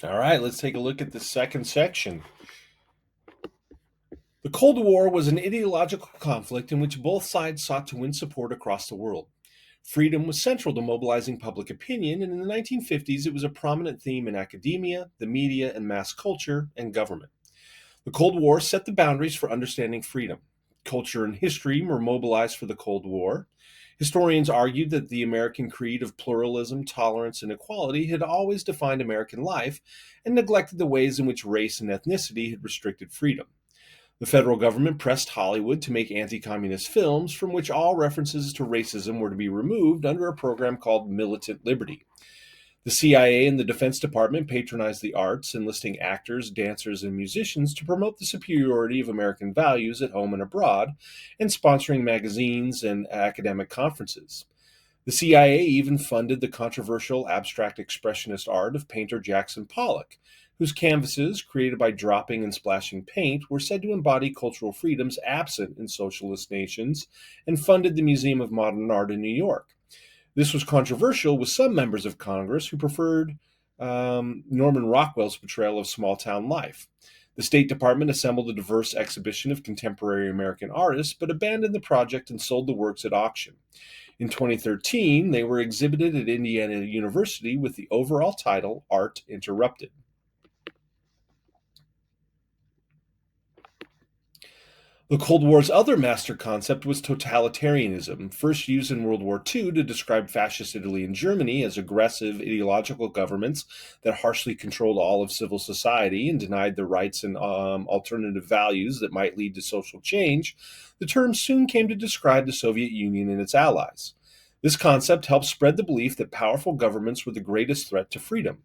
All right, let's take a look at the second section. The Cold War was an ideological conflict in which both sides sought to win support across the world. Freedom was central to mobilizing public opinion, and in the 1950s it was a prominent theme in academia, the media, and mass culture and government. The Cold War set the boundaries for understanding freedom. Culture and history were mobilized for the Cold War. Historians argued that the American creed of pluralism, tolerance, and equality had always defined American life and neglected the ways in which race and ethnicity had restricted freedom. The federal government pressed Hollywood to make anti communist films from which all references to racism were to be removed under a program called Militant Liberty. The CIA and the Defense Department patronized the arts, enlisting actors, dancers, and musicians to promote the superiority of American values at home and abroad, and sponsoring magazines and academic conferences. The CIA even funded the controversial abstract expressionist art of painter Jackson Pollock, whose canvases, created by dropping and splashing paint, were said to embody cultural freedoms absent in socialist nations, and funded the Museum of Modern Art in New York. This was controversial with some members of Congress who preferred Norman Rockwell's portrayal of small town life. The State Department assembled a diverse exhibition of contemporary American artists, but abandoned the project and sold the works at auction. In 2013, they were exhibited at Indiana University with the overall title Art Interrupted. The Cold War's other master concept was totalitarianism, first used in World War II to describe fascist Italy and Germany as aggressive ideological governments that harshly controlled all of civil society and denied the rights and alternative values that might lead to social change. The term soon came to describe the Soviet Union and its allies. This concept helped spread the belief that powerful governments were the greatest threat to freedom.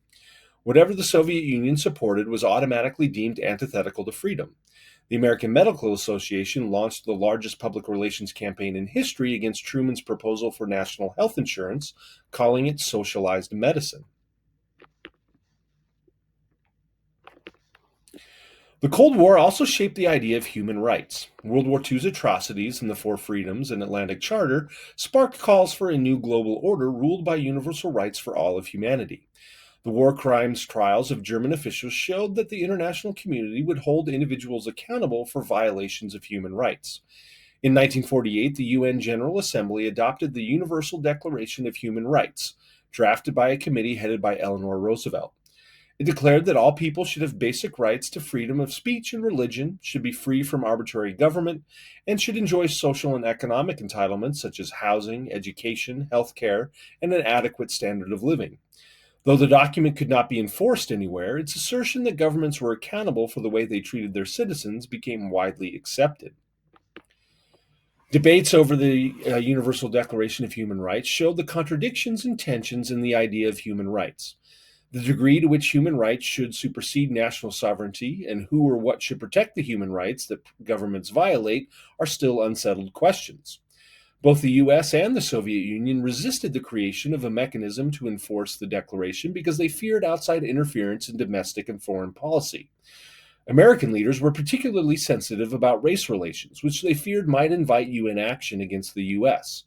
Whatever the Soviet Union supported was automatically deemed antithetical to freedom. The American Medical Association launched the largest public relations campaign in history against Truman's proposal for national health insurance, calling it socialized medicine. The Cold War also shaped the idea of human rights. World War II's atrocities and the Four Freedoms and Atlantic Charter sparked calls for a new global order ruled by universal rights for all of humanity. The war crimes trials of German officials showed that the international community would hold individuals accountable for violations of human rights. In 1948, the UN General Assembly adopted the Universal Declaration of Human Rights, drafted by a committee headed by Eleanor Roosevelt. It declared that all people should have basic rights to freedom of speech and religion, should be free from arbitrary government, and should enjoy social and economic entitlements such as housing, education, health care, and an adequate standard of living. Though the document could not be enforced anywhere, its assertion that governments were accountable for the way they treated their citizens became widely accepted. Debates over the Universal Declaration of Human Rights showed the contradictions and tensions in the idea of human rights. The degree to which human rights should supersede national sovereignty and who or what should protect the human rights that governments violate are still unsettled questions. Both the US and the Soviet Union resisted the creation of a mechanism to enforce the declaration because they feared outside interference in domestic and foreign policy. American leaders were particularly sensitive about race relations, which they feared might invite UN action against the US.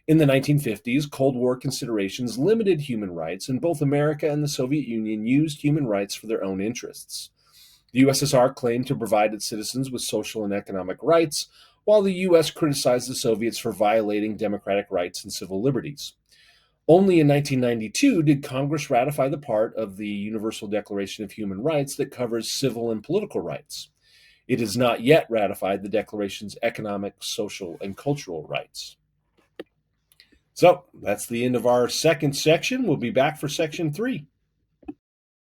In the 1950s, Cold War considerations limited human rights, and both America and the Soviet Union used human rights for their own interests. The USSR claimed to provide its citizens with social and economic rights, while the US criticized the Soviets for violating democratic rights and civil liberties. Only in 1992 did Congress ratify the part of the Universal Declaration of Human Rights that covers civil and political rights. It has not yet ratified the Declaration's economic, social, and cultural rights. So that's the end of our second section. We'll be back for section 3.